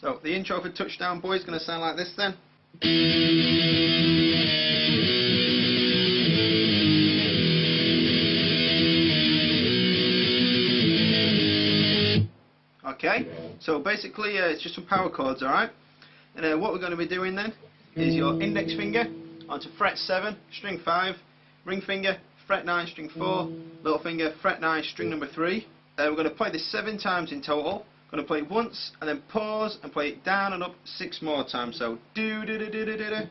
So the intro for Touchdown Boy is going to sound like this then. Okay, so basically it's just some power chords, alright? And what we're going to be doing then is your index finger onto fret 7, string 5, ring finger, fret 9, string 4, little finger, fret 9, string number 3. We're going to play this 7 times in total. Going to play it once and then pause and play it down and up 6 more times. So do do do do do do do.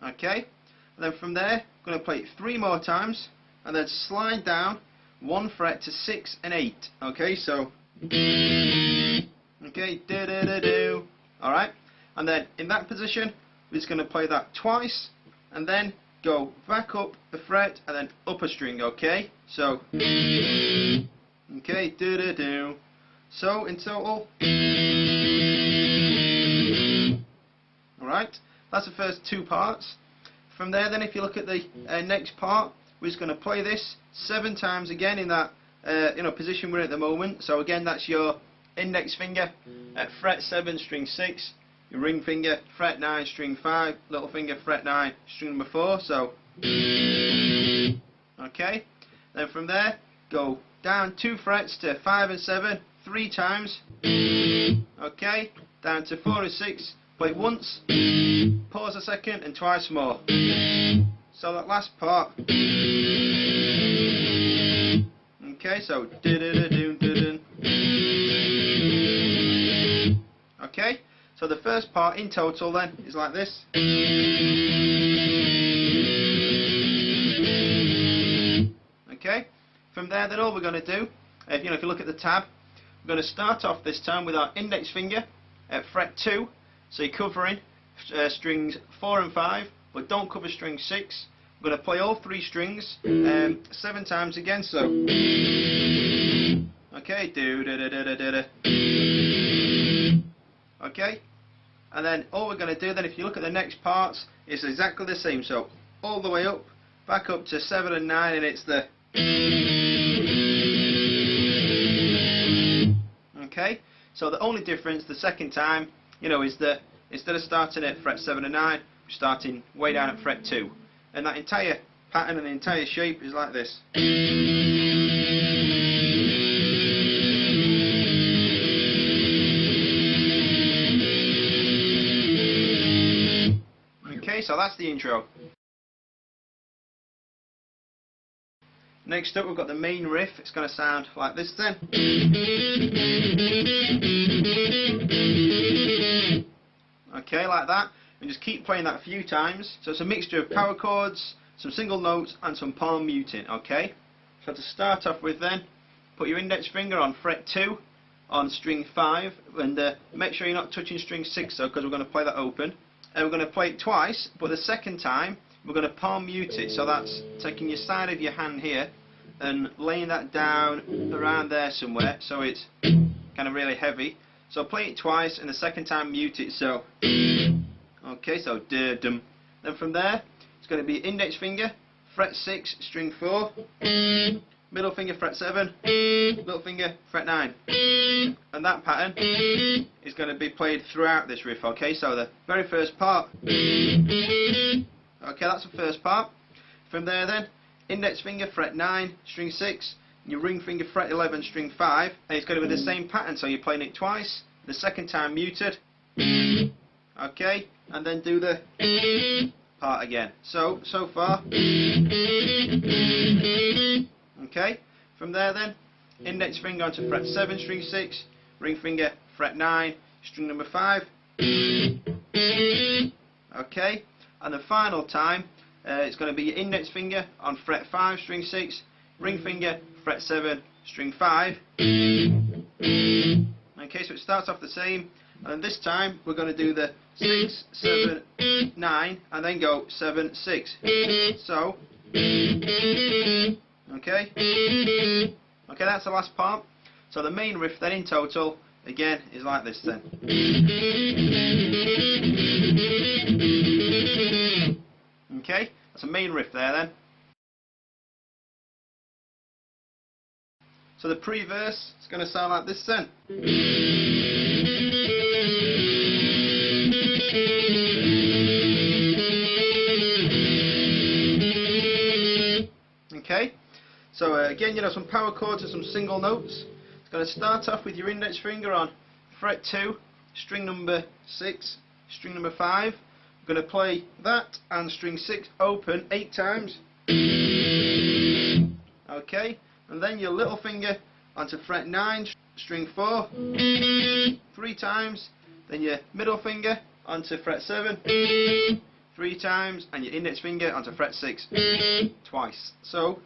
Okay, and then from there, going to play it 3 more times and then slide down 1 fret to 6 and 8. Okay, so okay, do do do do. All right, and then in that position, we're just going to play that twice and then go back up a fret and then up a string. Okay, so. Okay, do do do. So in total, alright, that's the first 2 parts. From there then, if you look at the next part, we're just going to play this 7 times again in that position we're in at the moment. So again, that's your index finger at fret 7, string 6, your ring finger, fret 9, string 5, little finger, fret 9, string number 4. So, okay, then from there, go down 2 frets to 5 and 7 3 times. Okay, down to 4 and 6, play it once, pause a second and twice more. So that last part. Okay, so do do do do do do. Okay, so the first part in total then is like this. Okay. From there then all we're going to do, if you look at the tab, we're going to start off this time with our index finger at fret 2, so you're covering strings 4 and 5, but don't cover string 6. We're going to play all 3 strings 7 times again, so okay, do da da da da da da. Okay, and then all we're going to do then, if you look at the next parts, is exactly the same, so all the way up, back up to 7 and 9, and it's the. Okay, so the only difference the second time, is that instead of starting at fret 7 and 9, we're starting way down at fret 2. And that entire pattern and the entire shape is like this. Okay, so that's the intro. Next up we've got the main riff. It's going to sound like this then. Okay, like that. And just keep playing that a few times. So it's a mixture of power chords, some single notes and some palm muting. Okay, so to start off with then, put your index finger on fret 2 on string 5 and make sure you're not touching string 6 though, because we're going to play that open. And we're going to play it twice, but the second time we're going to palm mute it, so that's taking your side of your hand here and laying that down around there somewhere, so it's kind of really heavy. So play it twice and the second time mute it, so okay, so dum. Then from there it's going to be index finger, fret 6, string 4, middle finger, fret 7, little finger, fret 9. And that pattern is going to be played throughout this riff, okay? So the very first part. Okay, that's the first part. From there then, index finger, fret 9, string 6, your ring finger, fret 11, string 5, and it's going to be the same pattern, so you're playing it twice, the second time muted, okay, and then do the part again. So far. Okay, from there then, index finger onto fret 7, string 6, ring finger, fret 9, string number 5, okay. And the final time, it's going to be your index finger on fret 5, string 6, ring finger, fret 7, string 5. Okay, so it starts off the same, and this time we're going to do the 6, 7, 9, and then go 7, 6. So, okay, that's the last part. So the main riff then in total, again, is like this then. Okay, that's a main riff there then. So the pre-verse is going to sound like this then. So again, you know, some power chords and some single notes. It's going to start off with your index finger on fret 2, string number 6, string number 5. We're going to play that and string 6 open 8 times. Okay, and then your little finger onto fret 9, string 4, 3 times. Then your middle finger onto fret 7, 3 times, and your index finger onto fret 6 twice. So,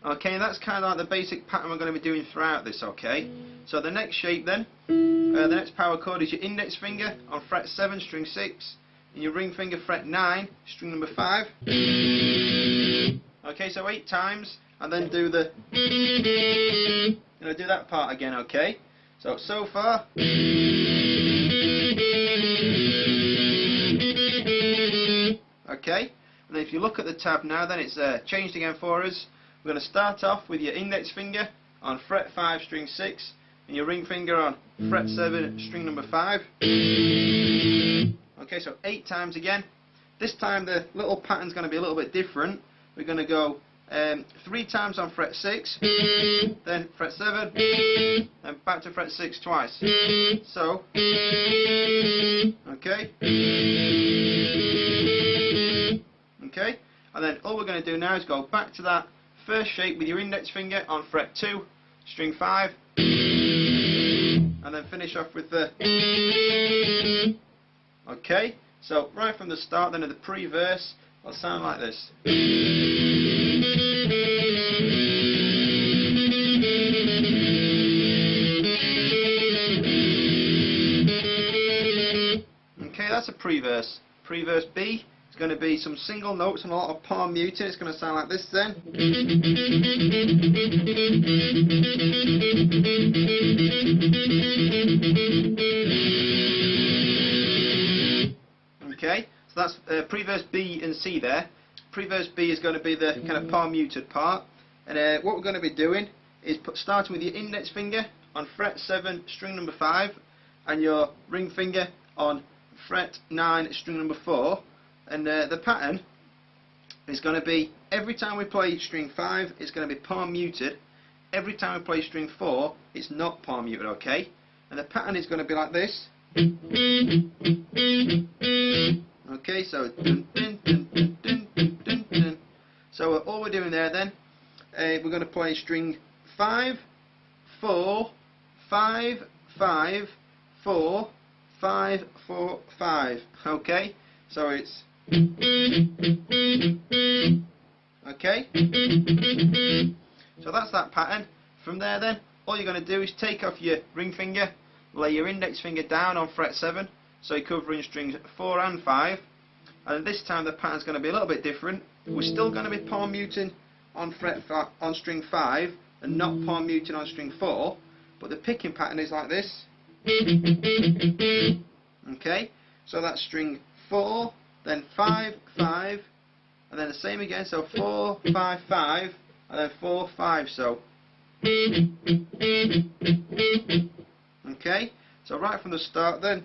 okay, that's kind of like the basic pattern we're going to be doing throughout this. Okay, so the next shape then, the next power chord is your index finger on fret 7, string 6, and your ring finger fret 9, string number 5. Okay, so 8 times, and then do the, do that part again. Okay, so far. Okay, and then if you look at the tab now, then it's changed again for us. We're going to start off with your index finger on fret 5, string 6, and your ring finger on fret 7, string number 5. Okay, so 8 times again. This time the little pattern's going to be a little bit different. We're going to go 3 times on fret 6, then fret 7, then back to fret 6 twice. So, okay. Okay, and then all we're going to do now is go back to that first shape with your index finger on fret 2, string 5, and then finish off with the. Okay, so right from the start then of the pre-verse, it'll sound like this. Okay, that's a pre-verse. Pre-verse B. Going to be some single notes and a lot of palm muting. It's going to sound like this then. Okay, so that's pre-verse B and C there. Pre-verse B is going to be the kind of palm muted part, and what we're going to be doing is starting with your index finger on fret 7, string number 5, and your ring finger on fret 9, string number 4. And the pattern is going to be, every time we play string 5, it's going to be palm muted. Every time we play string 4, it's not palm muted, okay? And the pattern is going to be like this. Okay, so dun, dun, dun, dun, dun, dun, dun, dun. So all we're doing there then, we're going to play string 5, 4, 5, 5, 4, 5, 4, 5. Okay, so it's. Okay, so that's that pattern. From there then, all you're going to do is take off your ring finger, lay your index finger down on fret 7, so you're covering strings 4 and 5, and this time the pattern's going to be a little bit different. We're still going to be palm muting on on string 5 and not palm muting on string 4, but the picking pattern is like this. Okay, so that's string 4, then 5, 5, and then the same again, so 4, 5, 5, and then 4, 5, so. Okay, so right from the start then.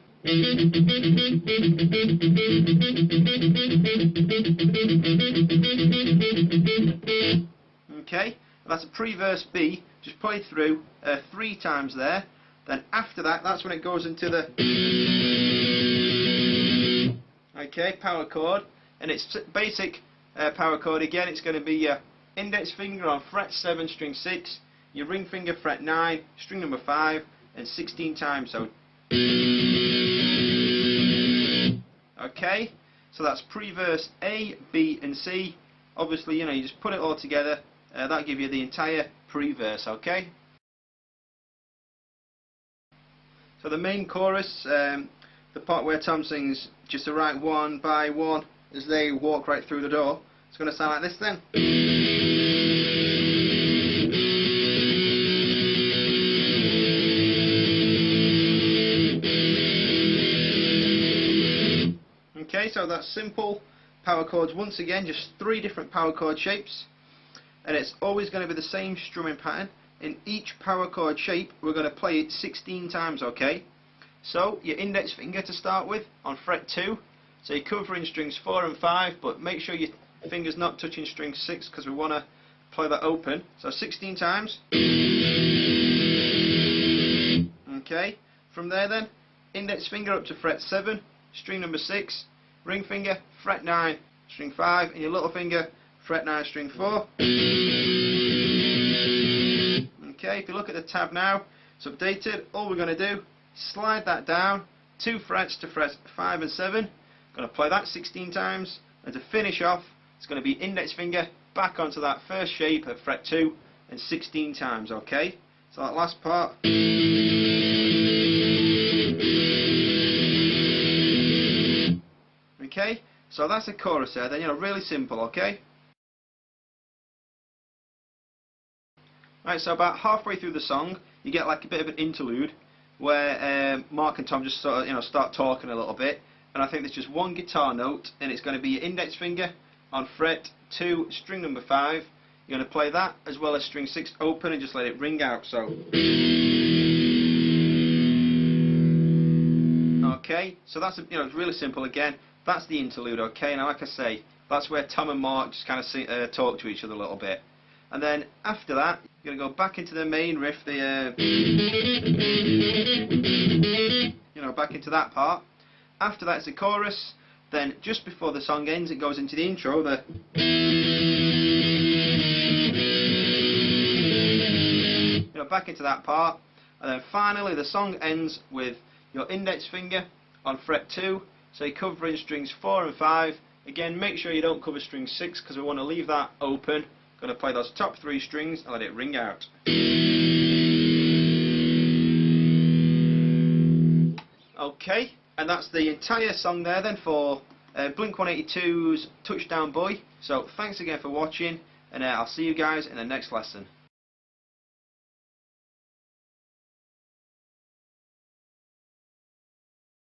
Okay, that's a pre-verse B, just play through 3 times there, then after that, that's when it goes into the. Okay, power chord, and it's basic power chord again. It's going to be your index finger on fret 7, string 6, your ring finger fret 9, string number 5, and 16 times. So, okay, so that's pre-verse A, B, and C. Obviously, you just put it all together. That'll give you the entire pre-verse. Okay. So the main chorus. The part where Tom sings just a right one by one as they walk right through the door, it's going to sound like this then. Okay, so that's simple power chords. Once again, just 3 different power chord shapes, and it's always going to be the same strumming pattern. In each power chord shape, we're going to play it 16 times, okay? So, your index finger to start with, on fret 2, so you're covering strings 4 and 5, but make sure you fingers not touching string 6 because we want to play that open. So 16 times. Okay, from there then, index finger up to fret 7, string number 6, ring finger, fret 9, string 5, and your little finger, fret 9, string 4. Okay, if you look at the tab now, it's updated. All we're going to do, slide that down 2 frets to frets 5 and 7. Going to play that 16 times, and to finish off, it's going to be index finger back onto that first shape at fret 2 and 16 times. Okay, so that last part. Okay, so that's the chorus there. Then, really simple. Okay. Right, so about halfway through the song, you get like a bit of an interlude where Mark and Tom just sort of, start talking a little bit, and I think there's just one guitar note, and it's going to be your index finger on fret 2, string number 5. You're going to play that as well as string 6 open and just let it ring out. So, okay, so that's it's really simple again. That's the interlude. Okay, now like I say, that's where Tom and Mark just kind of talk to each other a little bit. And then after that, you're going to go back into the main riff, back into that part. After that's the chorus. Then just before the song ends, it goes into the intro. Back into that part. And then finally, the song ends with your index finger on fret 2. So you're covering strings 4 and 5. Again, make sure you don't cover string 6 because we want to leave that open. Going to play those top 3 strings and let it ring out. Okay, and that's the entire song there then for Blink-182's Touchdown Boy. So thanks again for watching, and I'll see you guys in the next lesson.